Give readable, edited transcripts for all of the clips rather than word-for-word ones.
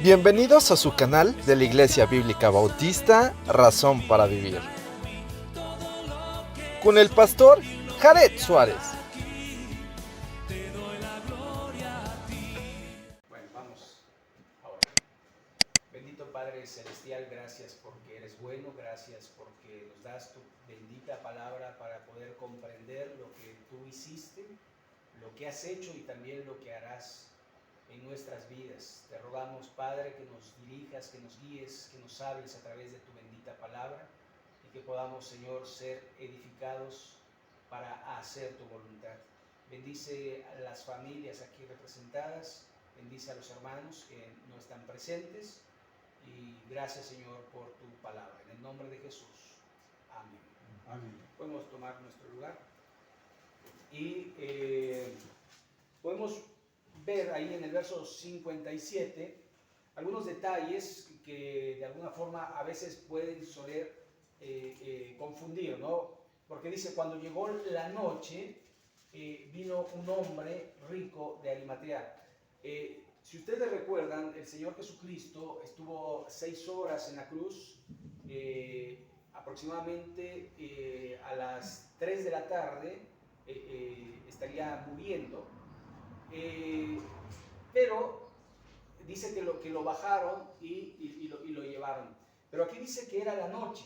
Bienvenidos a su canal de la Iglesia Bíblica Bautista, Razón para Vivir, con el pastor Jared Suárez. Bueno, vamos ahora. Bendito Padre Celestial, gracias porque eres bueno, gracias porque nos das tu bendita palabra para poder comprender lo que tú hiciste, lo que has hecho y también lo que harás en nuestras vidas. Te rogamos, Padre, que nos dirijas, que nos guíes, que nos hables a través de tu bendita palabra y que podamos, Señor, ser edificados para hacer tu voluntad. Bendice a las familias aquí representadas, bendice a los hermanos que no están presentes y gracias, Señor, por tu palabra. En el nombre de Jesús. Amén. Amén. Podemos tomar nuestro lugar y podemos ver ahí en el verso 57 algunos detalles que de alguna forma a veces pueden soler confundir, ¿no? Porque dice, cuando llegó la noche, vino un hombre rico de Arimatea. Si ustedes recuerdan, el Señor Jesucristo estuvo 6 horas en la cruz, aproximadamente a las 3 de la tarde estaría muriendo. Pero dice que lo bajaron y lo llevaron. Pero aquí dice que era la noche.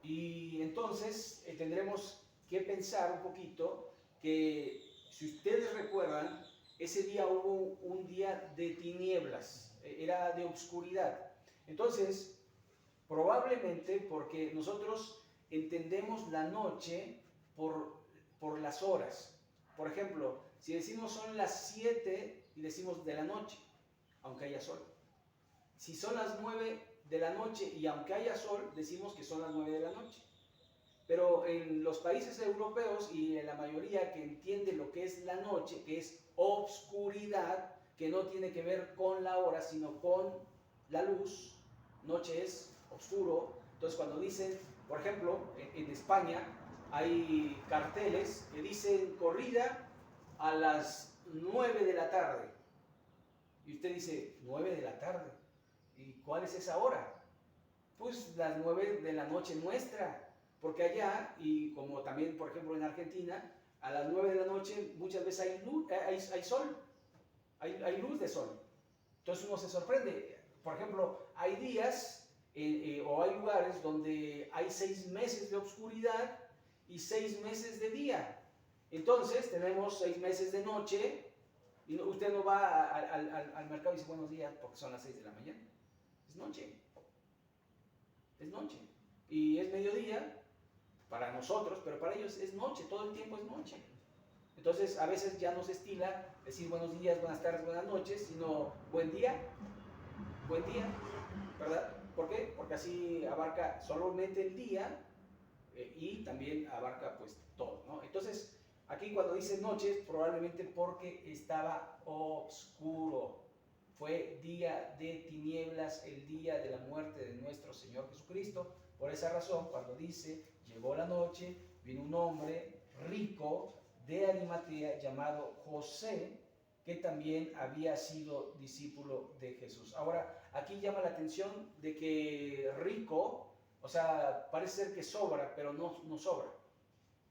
Y entonces tendremos que pensar un poquito que, si ustedes recuerdan, ese día hubo un día de tinieblas, era de oscuridad. Entonces, probablemente porque nosotros entendemos la noche por las horas. Por ejemplo, si decimos son las 7 y decimos de la noche, aunque haya sol. Si son las 9 de la noche y aunque haya sol, decimos que son las 9 de la noche. Pero en los países europeos y en la mayoría que entiende lo que es la noche, que es obscuridad, que no tiene que ver con la hora, sino con la luz, noche es oscuro. Entonces cuando dicen, por ejemplo, en España hay carteles que dicen corrida a las 9 de la tarde. Y usted dice, 9 de la tarde. ¿Y cuál es esa hora? Pues las 9 de la noche nuestra. Porque allá, y como también, por ejemplo, en Argentina, a las 9 de la noche muchas veces hay, luz, hay sol, hay luz de sol. Entonces uno se sorprende. Por ejemplo, hay días o hay lugares donde hay 6 meses de oscuridad y 6 meses de día. Entonces tenemos 6 meses de noche y usted no va al mercado y dice buenos días porque son las 6 de la mañana. Es noche. Es noche. Y es mediodía para nosotros, pero para ellos es noche, todo el tiempo es noche. Entonces a veces ya no se estila decir buenos días, buenas tardes, buenas noches, sino buen día, ¿verdad? ¿Por qué? Porque así abarca solamente el día y también abarca pues todo, ¿no? Entonces aquí cuando dice noche, probablemente porque estaba oscuro. Fue día de tinieblas, el día de la muerte de nuestro Señor Jesucristo. Por esa razón, cuando dice, llegó la noche, vino un hombre rico de Arimatea llamado José, que también había sido discípulo de Jesús. Ahora, aquí llama la atención de que rico, o sea, parece ser que sobra, pero no sobra.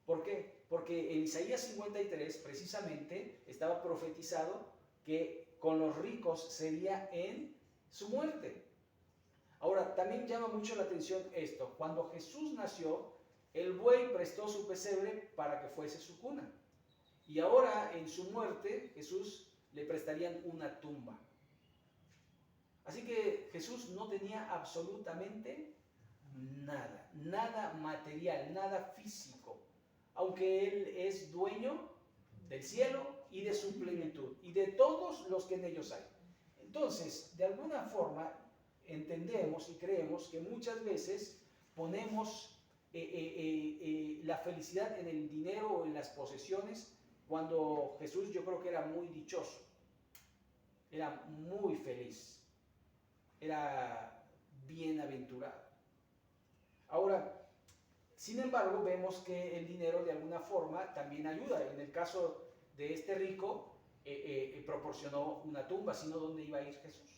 ¿Por qué? Porque en Isaías 53 precisamente estaba profetizado que con los ricos sería en su muerte. Ahora, también llama mucho la atención esto. Cuando Jesús nació, el buey prestó su pesebre para que fuese su cuna. Y ahora, en su muerte, Jesús le prestarían una tumba. Así que Jesús no tenía absolutamente nada, nada material, nada físico. Aunque Él es dueño del cielo y de su plenitud y de todos los que en ellos hay. Entonces, de alguna forma, entendemos y creemos que muchas veces ponemos la felicidad en el dinero o en las posesiones, cuando Jesús yo creo que era muy dichoso, era muy feliz, era bienaventurado. Ahora, sin embargo, vemos que el dinero de alguna forma también ayuda. En el caso de este rico, proporcionó una tumba, sino dónde iba a ir Jesús.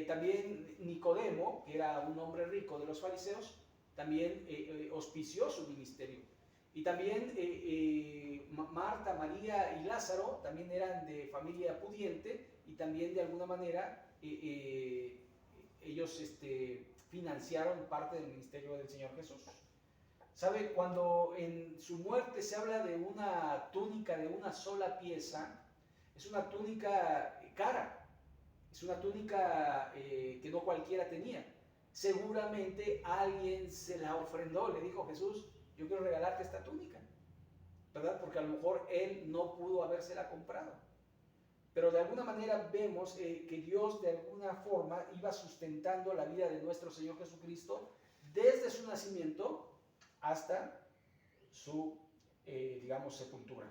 También Nicodemo, que era un hombre rico de los fariseos, también auspició su ministerio. Y también Marta, María y Lázaro también eran de familia pudiente y también de alguna manera ellos financiaron parte del ministerio del Señor Jesús. ¿Sabe? Cuando en su muerte se habla de una túnica de una sola pieza, es una túnica cara, es una túnica que no cualquiera tenía. Seguramente alguien se la ofrendó, le dijo Jesús, yo quiero regalarte esta túnica, ¿verdad? Porque a lo mejor él no pudo habérsela comprado. Pero de alguna manera vemos que Dios de alguna forma iba sustentando la vida de nuestro Señor Jesucristo desde su nacimiento hasta su, digamos, sepultura.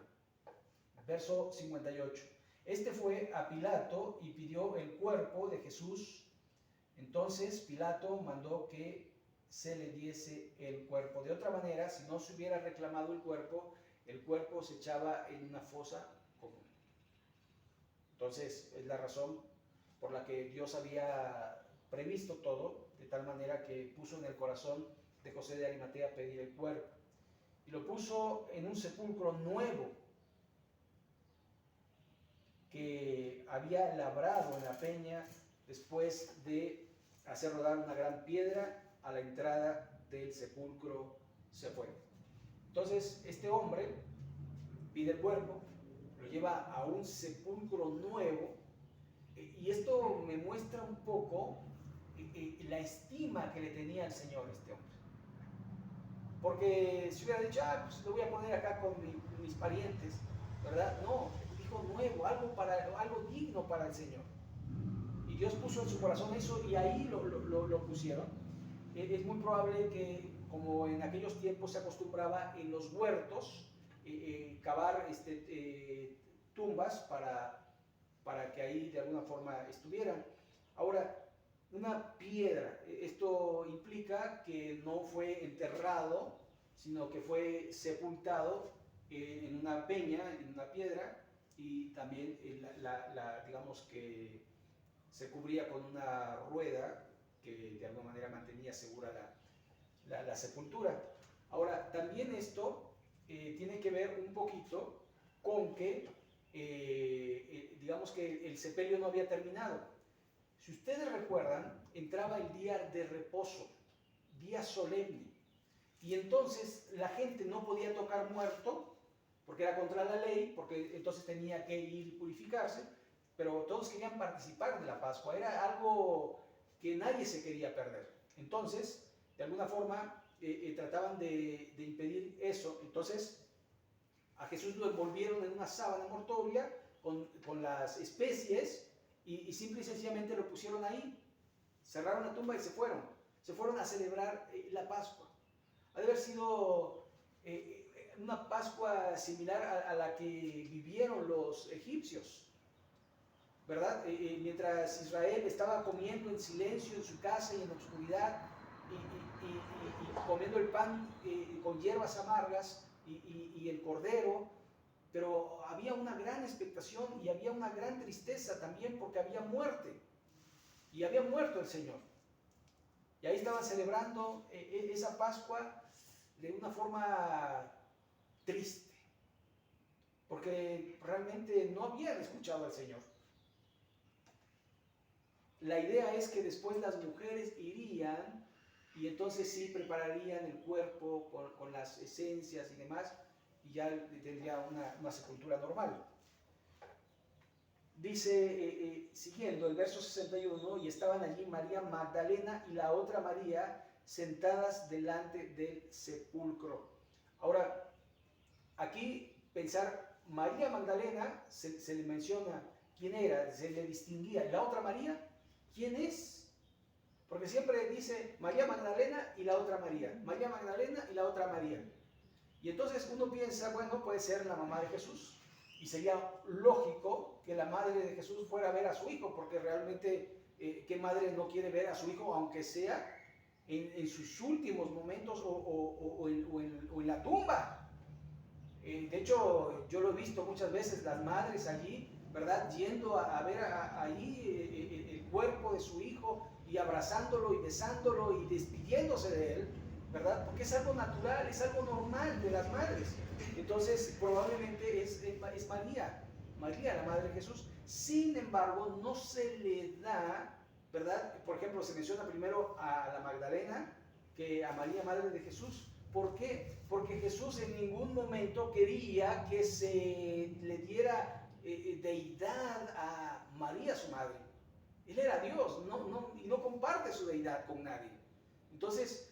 Verso 58. Este fue a Pilato y pidió el cuerpo de Jesús. Entonces Pilato mandó que se le diese el cuerpo. De otra manera, si no se hubiera reclamado el cuerpo se echaba en una fosa común. Entonces es la razón por la que Dios había previsto todo, de tal manera que puso en el corazón de José de Arimatea pedir el cuerpo. Y lo puso en un sepulcro nuevo que había labrado en la peña después de hacer rodar una gran piedra a la entrada del sepulcro se fue. Entonces este hombre pide el cuerpo, lo lleva a un sepulcro nuevo y esto me muestra un poco la estima que le tenía el Señor a este hombre. Porque si hubiera dicho, pues lo voy a poner acá con mis parientes, ¿verdad? No, dijo nuevo, algo digno para el Señor. Y Dios puso en su corazón eso y ahí lo pusieron. Es muy probable que, como en aquellos tiempos se acostumbraba en los huertos, cavar tumbas para que ahí de alguna forma estuvieran. Ahora, una piedra, esto implica que no fue enterrado, sino que fue sepultado en una peña, en una piedra, y también digamos que se cubría con una rueda que de alguna manera mantenía segura la sepultura. Ahora, también esto tiene que ver un poquito con que, digamos que el sepelio no había terminado. Si ustedes recuerdan, entraba el día de reposo, día solemne, y entonces la gente no podía tocar muerto, porque era contra la ley, porque entonces tenía que ir y purificarse, pero todos querían participar de la Pascua, era algo que nadie se quería perder. Entonces, de alguna forma, trataban de impedir eso. Entonces, a Jesús lo envolvieron en una sábana mortuoria con las especies y simple y sencillamente lo pusieron ahí. Cerraron la tumba y se fueron a celebrar la Pascua. Ha de haber sido una Pascua similar a la que vivieron los egipcios, ¿verdad? Mientras Israel estaba comiendo en silencio en su casa y en la oscuridad y comiendo el pan con hierbas amargas y el cordero, pero había una gran expectación y había una gran tristeza también porque había muerte y había muerto el Señor. Y ahí estaban celebrando esa Pascua de una forma triste, porque realmente no habían escuchado al Señor. La idea es que después las mujeres irían y entonces sí prepararían el cuerpo con las esencias y demás, y ya tendría una sepultura normal. Dice, siguiendo el verso 61, y estaban allí María Magdalena y la otra María sentadas delante del sepulcro. Ahora, aquí pensar, María Magdalena, se le menciona quién era, se le distinguía. ¿Y la otra María? ¿Quién es? Porque siempre dice María Magdalena y la otra María. María Magdalena y la otra María. Y entonces uno piensa, bueno, puede ser la mamá de Jesús. Y sería lógico que la madre de Jesús fuera a ver a su hijo, porque realmente, ¿qué madre no quiere ver a su hijo, aunque sea en sus últimos momentos o en la tumba? De hecho, yo lo he visto muchas veces, las madres allí, ¿verdad? Yendo a ver ahí el cuerpo de su hijo y abrazándolo y besándolo y despidiéndose de él, ¿verdad? Porque es algo natural, es algo normal de las madres. Entonces, probablemente es María, María, la madre de Jesús. Sin embargo, no se le da, ¿verdad? Por ejemplo, se menciona primero a la Magdalena que a María, madre de Jesús. ¿Por qué? Porque Jesús en ningún momento quería que se le diera deidad a María, su madre. Él era Dios, y no comparte su deidad con nadie. Entonces,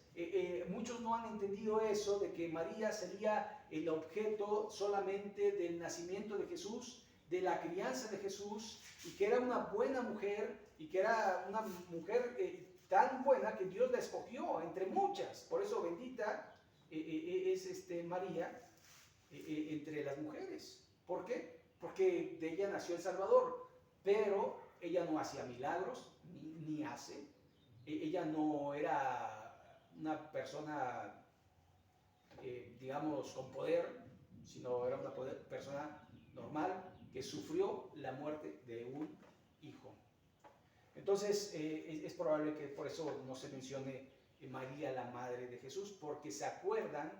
muchos no han entendido eso, de que María sería el objeto solamente del nacimiento de Jesús, de la crianza de Jesús, y que era una buena mujer, y que era una mujer tan buena que Dios la escogió entre muchas. Por eso bendita es María entre las mujeres. ¿Por qué? Porque de ella nació el Salvador, pero ella no hacía milagros, ni hace. Ella no era una persona, digamos, con poder, sino era una persona normal que sufrió la muerte de un hijo. Entonces, es probable que por eso no se mencione María, la madre de Jesús, porque se acuerdan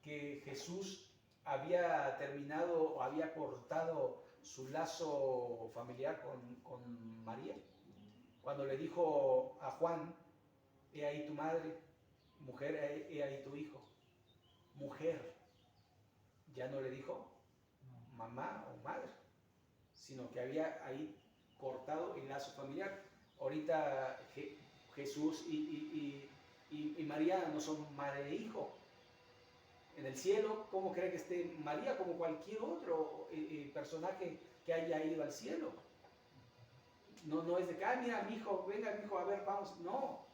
que Jesús había terminado o había cortado su lazo familiar con María. Cuando le dijo a Juan, he ahí tu madre, mujer, he ahí tu hijo. Mujer, ya no le dijo mamá o madre, sino que había ahí cortado el lazo familiar. Ahorita Jesús y María no son madre e hijo. En el cielo, ¿cómo cree que esté María? Como cualquier otro personaje que haya ido al cielo. No es de que, mira, mi hijo, venga, mi hijo, a ver, vamos. No.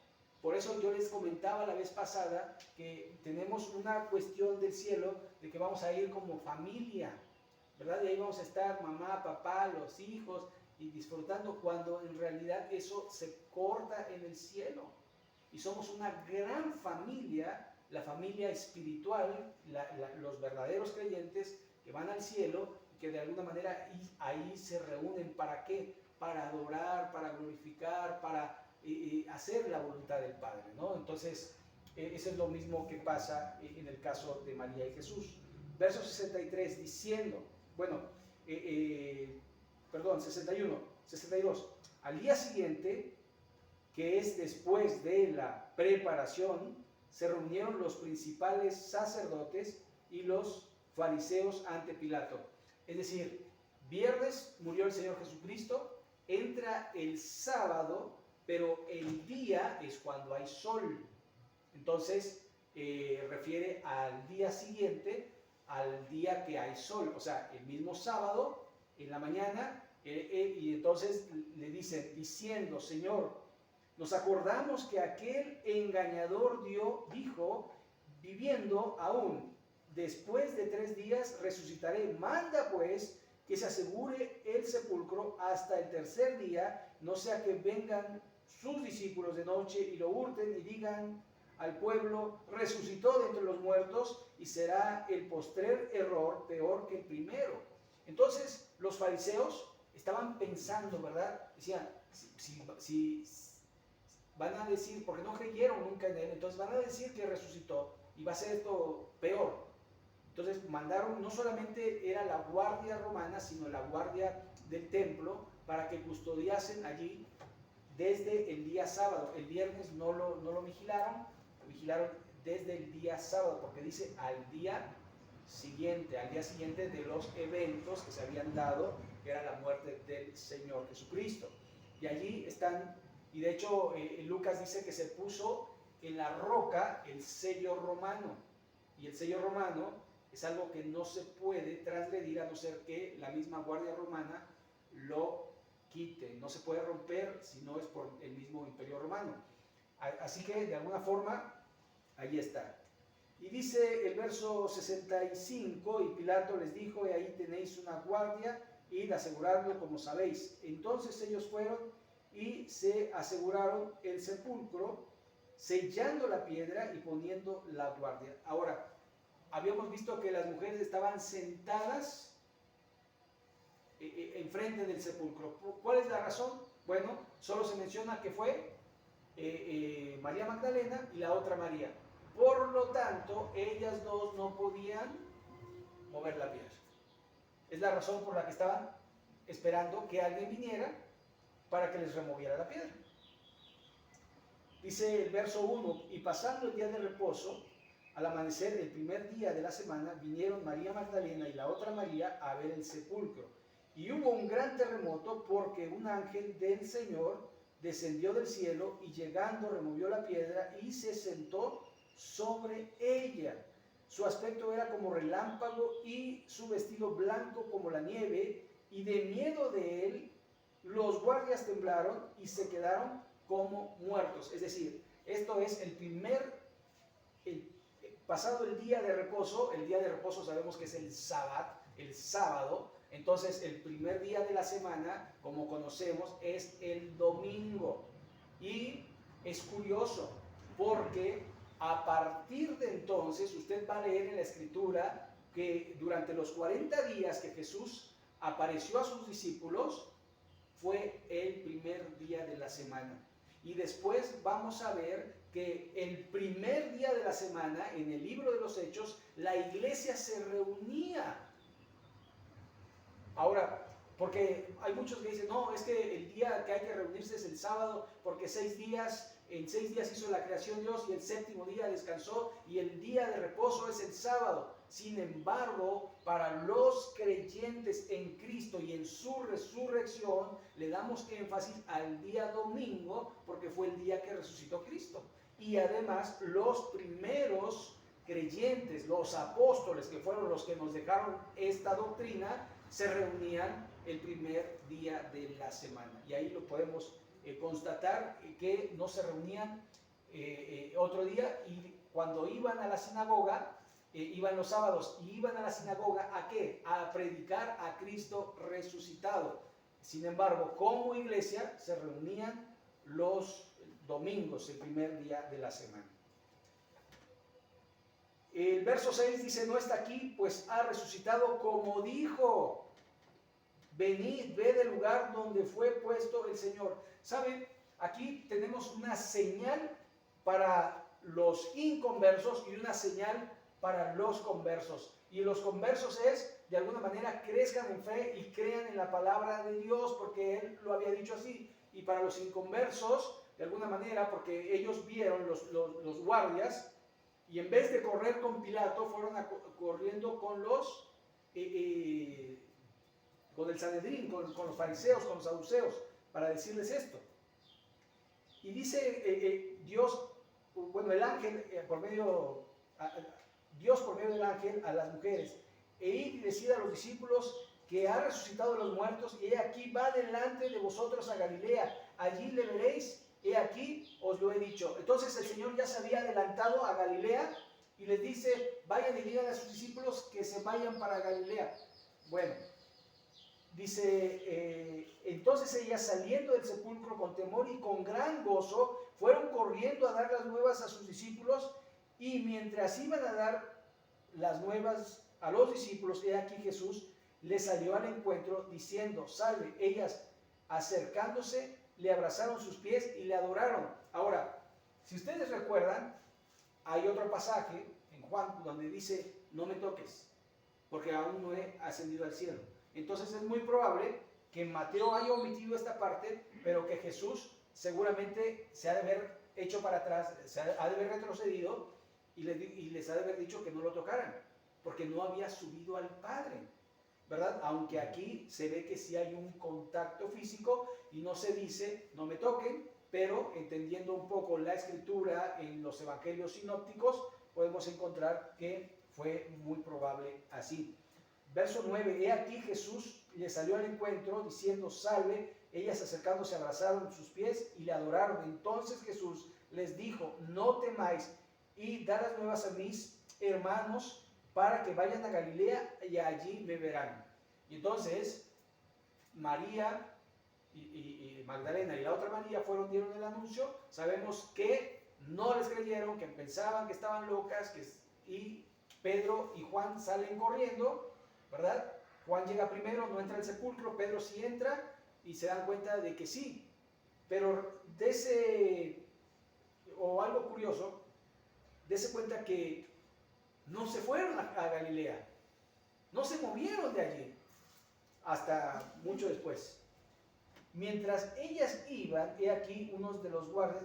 Por eso yo les comentaba la vez pasada que tenemos una cuestión del cielo de que vamos a ir como familia, ¿verdad? Y ahí vamos a estar mamá, papá, los hijos, y disfrutando, cuando en realidad eso se corta en el cielo. Y somos una gran familia, la familia espiritual, los verdaderos creyentes que van al cielo, que de alguna manera ahí se reúnen. ¿Para qué? Para adorar, para glorificar, para hacer la voluntad del Padre, ¿no? Entonces, eso es lo mismo que pasa en el caso de María y Jesús. Verso 63, diciendo, 62. Al día siguiente, que es después de la preparación, se reunieron los principales sacerdotes y los fariseos ante Pilato. Es decir, viernes murió el Señor Jesucristo, entra el sábado, pero el día es cuando hay sol. Entonces, refiere al día siguiente, al día que hay sol, o sea, el mismo sábado, en la mañana, y entonces le dicen, diciendo, Señor, nos acordamos que aquel engañador dijo, viviendo aún, después de 3 días resucitaré. Manda pues que se asegure el sepulcro hasta el tercer día, no sea que vengan sus discípulos de noche y lo hurten y digan al pueblo, resucitó de entre los muertos, y será el postrer error peor que el primero. Entonces los fariseos estaban pensando, ¿verdad? Decían, si van a decir, porque no creyeron nunca en él, entonces van a decir que resucitó y va a ser esto peor. Entonces mandaron, no solamente era la guardia romana, sino la guardia del templo, para que custodiasen allí desde el día sábado. El viernes no lo vigilaron, lo vigilaron desde el día sábado, porque dice al día siguiente de los eventos que se habían dado, que era la muerte del Señor Jesucristo. Y allí están, y de hecho Lucas dice que se puso en la roca el sello romano, y el sello romano es algo que no se puede transgredir a no ser que la misma guardia romana lo quite. No se puede romper si no es por el mismo imperio romano. Así que de alguna forma ahí está. Y dice el verso 65, y Pilato les dijo, y ahí tenéis una guardia, id aseguradlo como sabéis. Entonces ellos fueron y se aseguraron el sepulcro, sellando la piedra y poniendo la guardia. Ahora, habíamos visto que las mujeres estaban sentadas enfrente del sepulcro. ¿Cuál es la razón? Bueno, solo se menciona que fue María Magdalena y la otra María. Por lo tanto, ellas dos no podían mover la piedra. Es la razón por la que estaban esperando que alguien viniera para que les removiera la piedra. Dice el verso 1, y pasando el día de reposo, al amanecer el primer día de la semana, vinieron María Magdalena y la otra María a ver el sepulcro. Y hubo un gran terremoto porque un ángel del Señor descendió del cielo y llegando removió la piedra y se sentó sobre ella. Su aspecto era como relámpago y su vestido blanco como la nieve, y de miedo de él los guardias temblaron y se quedaron como muertos. Es decir, esto es pasado el día de reposo sabemos que es el sábado, entonces el primer día de la semana, como conocemos, es el domingo. Y es curioso, porque a partir de entonces, usted va a leer en la Escritura que durante los 40 días que Jesús apareció a sus discípulos, fue el primer día de la semana. Y después vamos a ver que el primer día de la semana, en el libro de los Hechos, la iglesia se reunía. Ahora, porque hay muchos que dicen, no, es que el día que hay que reunirse es el sábado, porque en 6 días hizo la creación Dios y el séptimo día descansó y el día de reposo es el sábado. Sin embargo, para los creyentes en Cristo y en su resurrección, le damos énfasis al día domingo porque fue el día que resucitó Cristo. Y además, los primeros creyentes, los apóstoles, que fueron los que nos dejaron esta doctrina, se reunían el primer día de la semana. Y ahí lo podemos constatar que no se reunían otro día, y cuando iban a la sinagoga, iban los sábados y iban a la sinagoga ¿a qué? A predicar a Cristo resucitado. Sin embargo, como iglesia se reunían los domingos, el primer día de la semana. El verso 6 dice, no está aquí, pues ha resucitado como dijo. Venid, ved el lugar donde fue puesto el Señor. ¿Saben? Aquí tenemos una señal para los inconversos y una señal para los conversos. Y los conversos es, de alguna manera, crezcan en fe y crean en la palabra de Dios, porque Él lo había dicho así. Y para los inconversos, de alguna manera, porque ellos vieron los guardias, y en vez de correr con Pilato, fueron corriendo con con el Sanedrín, con los fariseos, con los saduceos, para decirles esto. Y dice Dios, bueno, el ángel, Dios por medio del ángel a las mujeres, e id y decid a los discípulos que ha resucitado de los muertos, y he aquí va delante de vosotros a Galilea, allí le veréis, he aquí os lo he dicho. Entonces el Señor ya se había adelantado a Galilea y les dice, vayan y digan a sus discípulos que se vayan para Galilea. Bueno, dice, entonces ellas saliendo del sepulcro con temor y con gran gozo, fueron corriendo a dar las nuevas a sus discípulos, y mientras iban a dar las nuevas a los discípulos, he aquí Jesús les salió al encuentro diciendo, salve. Ellas acercándose le abrazaron sus pies y le adoraron. Ahora, si ustedes recuerdan, hay otro pasaje en Juan donde dice, no me toques, porque aún no he ascendido al cielo. Entonces es muy probable que Mateo haya omitido esta parte, pero que Jesús seguramente se ha de haber hecho para atrás, se ha de haber retrocedido y les ha de haber dicho que no lo tocaran, porque no había subido al Padre, ¿verdad? Aunque aquí se ve que sí hay un contacto físico y no se dice, no me toquen, pero entendiendo un poco la escritura en los evangelios sinópticos, podemos encontrar que fue muy probable así. Verso 9, he aquí Jesús le salió al encuentro diciendo, salve. Ellas acercándose abrazaron sus pies y le adoraron. Entonces Jesús les dijo, no temáis, y dad las nuevas a mis hermanos para que vayan a Galilea y allí me verán. Y entonces María y Magdalena y la otra María dieron el anuncio. Sabemos que no les creyeron, que pensaban que estaban locas, y Pedro y Juan salen corriendo, ¿verdad? Juan llega primero, no entra al sepulcro, Pedro sí entra y se dan cuenta de que sí. Pero o algo curioso, dése cuenta que no se fueron a Galilea, no se movieron de allí hasta mucho después. Mientras ellas iban, he aquí unos de los guardias.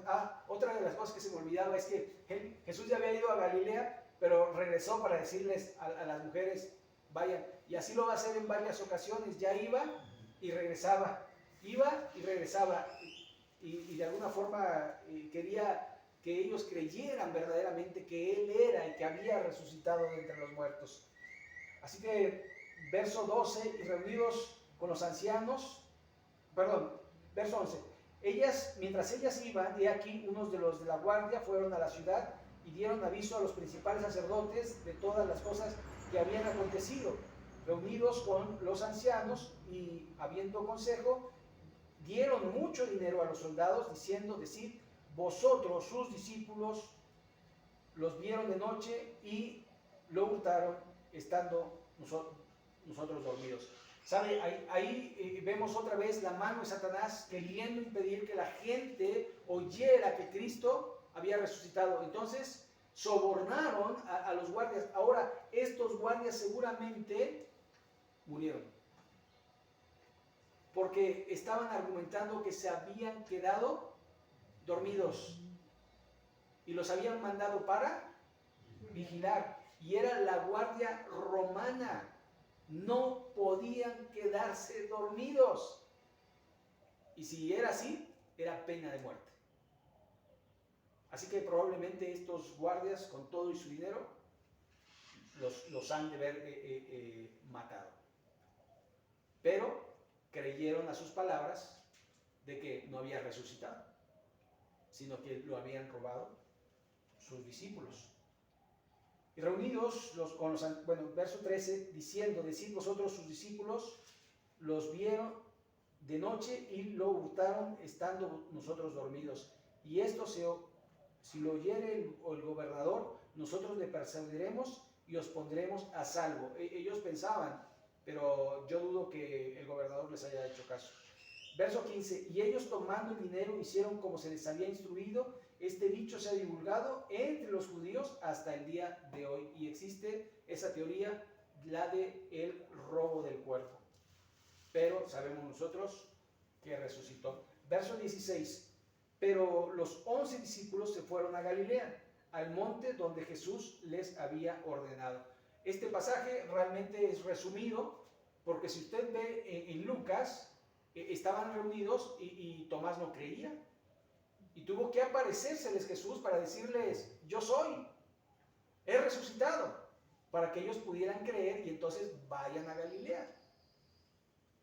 Otra de las cosas que se me olvidaba es que Jesús ya había ido a Galilea, pero regresó para decirles a las mujeres, vayan. Y así lo va a hacer en varias ocasiones. Ya iba y regresaba, iba y regresaba. Y de alguna forma quería que ellos creyeran verdaderamente que Él era y que había resucitado de entre los muertos. Así que, verso 12, y reunidos con los ancianos, verso 11. Mientras ellas iban, he aquí unos de los de la guardia fueron a la ciudad y dieron aviso a los principales sacerdotes de todas las cosas que habían acontecido. Reunidos con los ancianos y habiendo consejo, dieron mucho dinero a los soldados, diciendo, decid, vosotros, sus discípulos, los vieron de noche y lo hurtaron, estando nosotros dormidos. ¿Sabe? Ahí vemos otra vez la mano de Satanás queriendo impedir que la gente oyera que Cristo había resucitado. Entonces sobornaron a los guardias. Ahora, estos guardias seguramente murieron, porque estaban argumentando que se habían quedado dormidos y los habían mandado para vigilar. Y era la guardia romana. No podían quedarse dormidos. Y si era así, era pena de muerte. Así que probablemente estos guardias, con todo y su dinero, los han de haber matado. Pero creyeron a sus palabras de que no había resucitado, sino que lo habían robado sus discípulos. Y reunidos verso 13, diciendo, decid vosotros sus discípulos, los vieron de noche y lo hurtaron estando nosotros dormidos. Y esto si lo oyere el gobernador, nosotros le perseguiremos y os pondremos a salvo. Ellos pensaban, pero yo dudo que el gobernador les haya hecho caso. Verso 15, y ellos tomando el dinero hicieron como se les había instruido. Este dicho se ha divulgado entre los judíos hasta el día de hoy. Y existe esa teoría, la de el robo del cuerpo. Pero sabemos nosotros que resucitó. Verso 16, pero los 11 discípulos se fueron a Galilea, al monte donde Jesús les había ordenado. Este pasaje realmente es resumido, porque si usted ve en Lucas, estaban reunidos y Tomás no creía. Y tuvo que aparecérseles Jesús para decirles, yo soy, he resucitado, para que ellos pudieran creer y entonces vayan a Galilea.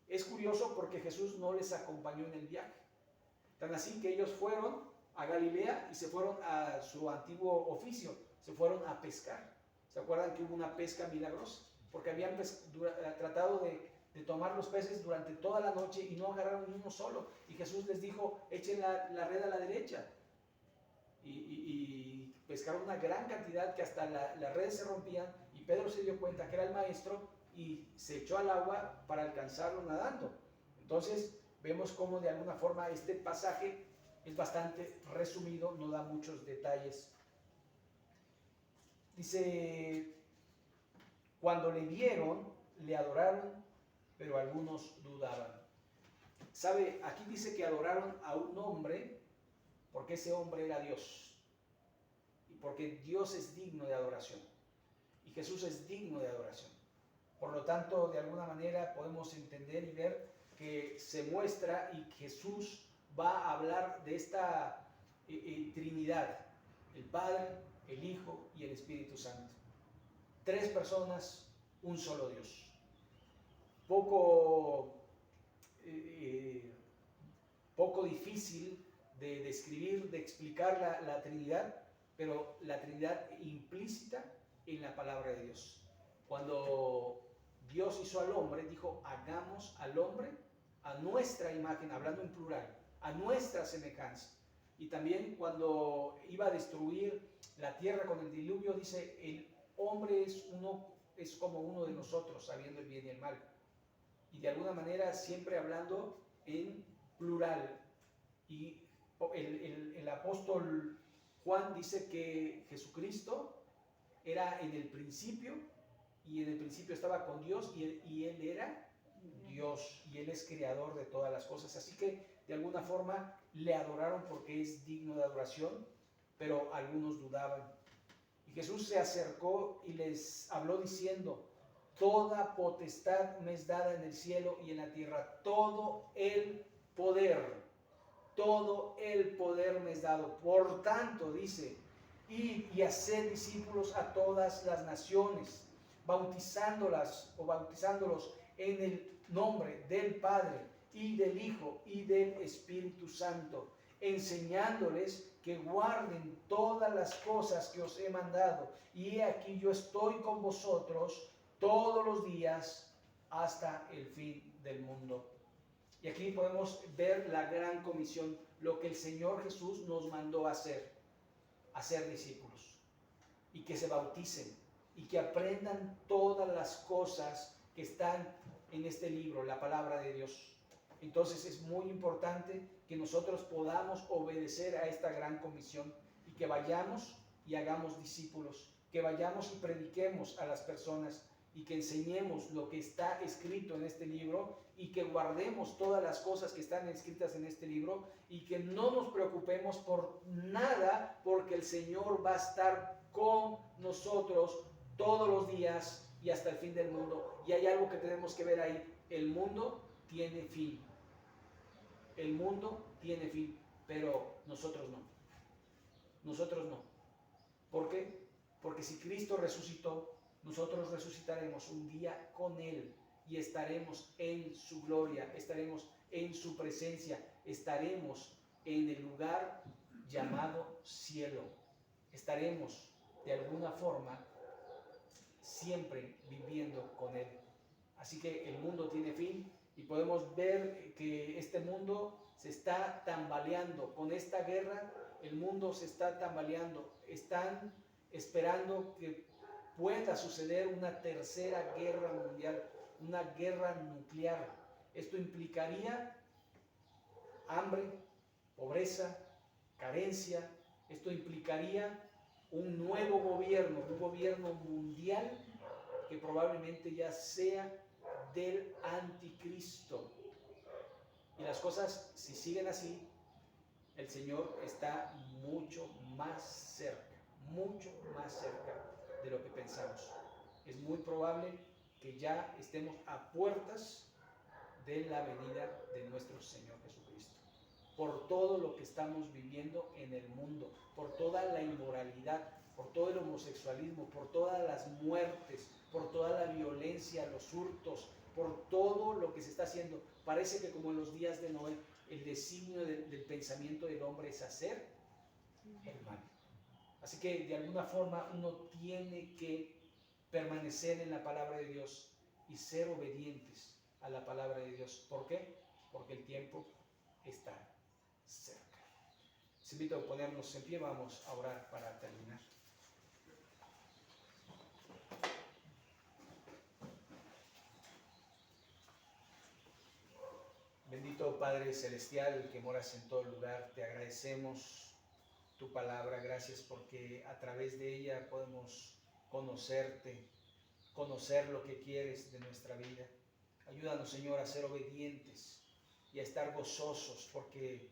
Es curioso porque Jesús no les acompañó en el viaje. Tan así que ellos fueron a Galilea y se fueron a su antiguo oficio, se fueron a pescar. ¿Se acuerdan que hubo una pesca milagrosa? Porque habían tratado de tomar los peces durante toda la noche y no agarraron ni uno solo. Y Jesús les dijo, echen la red a la derecha. Y pescaron una gran cantidad que hasta las redes se rompían. Y Pedro se dio cuenta que era el maestro y se echó al agua para alcanzarlo nadando. Entonces vemos cómo de alguna forma este pasaje es bastante resumido, no da muchos detalles. Dice, cuando le vieron, le adoraron, pero algunos dudaban. ¿Sabe? Aquí dice que adoraron a un hombre porque ese hombre era Dios. Y porque Dios es digno de adoración. Y Jesús es digno de adoración. Por lo tanto, de alguna manera podemos entender y ver que se muestra y Jesús va a hablar de esta Trinidad. El Padre, el Hijo y el Espíritu Santo. 3 personas, un solo Dios. Poco difícil de describir, de explicar la Trinidad, pero la Trinidad implícita en la palabra de Dios. Cuando Dios hizo al hombre, dijo, hagamos al hombre a nuestra imagen, hablando en plural, a nuestra semejanza. Y también cuando iba a destruir la tierra con el diluvio, dice, hombre es como uno de nosotros, sabiendo el bien y el mal. Y de alguna manera siempre hablando en plural. Y el apóstol Juan dice que Jesucristo era en el principio, y en el principio estaba con Dios, y Él era Dios, y Él es creador de todas las cosas. Así que de alguna forma le adoraron porque es digno de adoración, pero algunos dudaban. Y Jesús se acercó y les habló diciendo: toda potestad me es dada en el cielo y en la tierra, todo el poder me es dado. Por tanto, dice, id y haced discípulos a todas las naciones, bautizándolos en el nombre del Padre y del Hijo y del Espíritu Santo, enseñándoles que guarden todas las cosas que os he mandado. Y he aquí, yo estoy con vosotros todos los días hasta el fin del mundo. Y aquí podemos ver la gran comisión, lo que el Señor Jesús nos mandó a hacer discípulos, y que se bauticen, y que aprendan todas las cosas que están en este libro, la palabra de Dios. Entonces es muy importante que nosotros podamos obedecer a esta gran comisión, y que vayamos y hagamos discípulos, que vayamos y prediquemos a las personas, y que enseñemos lo que está escrito en este libro, y que guardemos todas las cosas que están escritas en este libro, y que no nos preocupemos por nada, porque el Señor va a estar con nosotros todos los días y hasta el fin del mundo. Y hay algo que tenemos que ver ahí: el mundo tiene fin. El mundo tiene fin, pero nosotros no. Nosotros no. ¿Por qué? Porque si Cristo resucitó, nosotros resucitaremos un día con Él, y estaremos en su gloria, estaremos en su presencia, estaremos en el lugar llamado cielo. Estaremos de alguna forma siempre viviendo con Él. Así que el mundo tiene fin, y podemos ver que este mundo se está tambaleando. Con esta guerra el mundo se está tambaleando. Están esperando que pueda suceder una tercera guerra mundial, una guerra nuclear. Esto implicaría hambre, pobreza, carencia. Esto implicaría un nuevo gobierno, un gobierno mundial que probablemente ya sea del anticristo. Y las cosas, si siguen así, el Señor está mucho más cerca de lo que pensamos. Es muy probable que ya estemos a puertas de la venida de nuestro Señor Jesucristo. Por todo lo que estamos viviendo en el mundo, por toda la inmoralidad, por todo el homosexualismo, por todas las muertes, por toda la violencia, los hurtos, por todo lo que se está haciendo. Parece que como en los días de Noé, el designio del pensamiento del hombre es hacer el mal. Así que de alguna forma uno tiene que permanecer en la palabra de Dios y ser obedientes a la palabra de Dios. ¿Por qué? Porque el tiempo está cerca. Les invito a ponernos en pie, vamos a orar para terminar. Bendito Padre Celestial, que moras en todo lugar, te agradecemos tu palabra. Gracias porque a través de ella podemos conocerte, conocer lo que quieres de nuestra vida. Ayúdanos, Señor, a ser obedientes y a estar gozosos, porque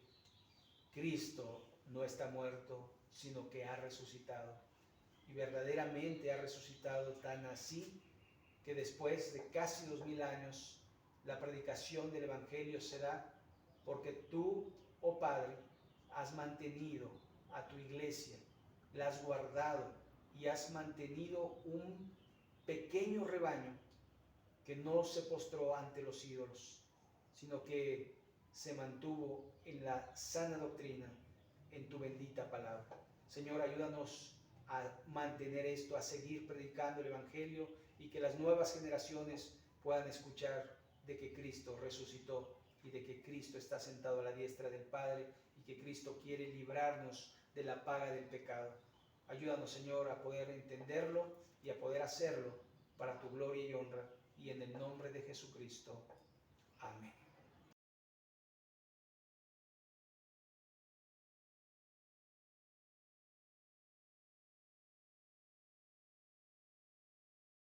Cristo no está muerto, sino que ha resucitado. Y verdaderamente ha resucitado, tan así que después de casi 2000 años, la predicación del Evangelio se da porque tú, oh Padre, has mantenido a tu iglesia, la has guardado y has mantenido un pequeño rebaño que no se postró ante los ídolos, sino que se mantuvo en la sana doctrina, en tu bendita palabra. Señor, ayúdanos a mantener esto, a seguir predicando el Evangelio, y que las nuevas generaciones puedan escuchar de que Cristo resucitó y de que Cristo está sentado a la diestra del Padre, y que Cristo quiere librarnos de la paga del pecado. Ayúdanos, Señor, a poder entenderlo y a poder hacerlo para tu gloria y honra. Y en el nombre de Jesucristo. Amén.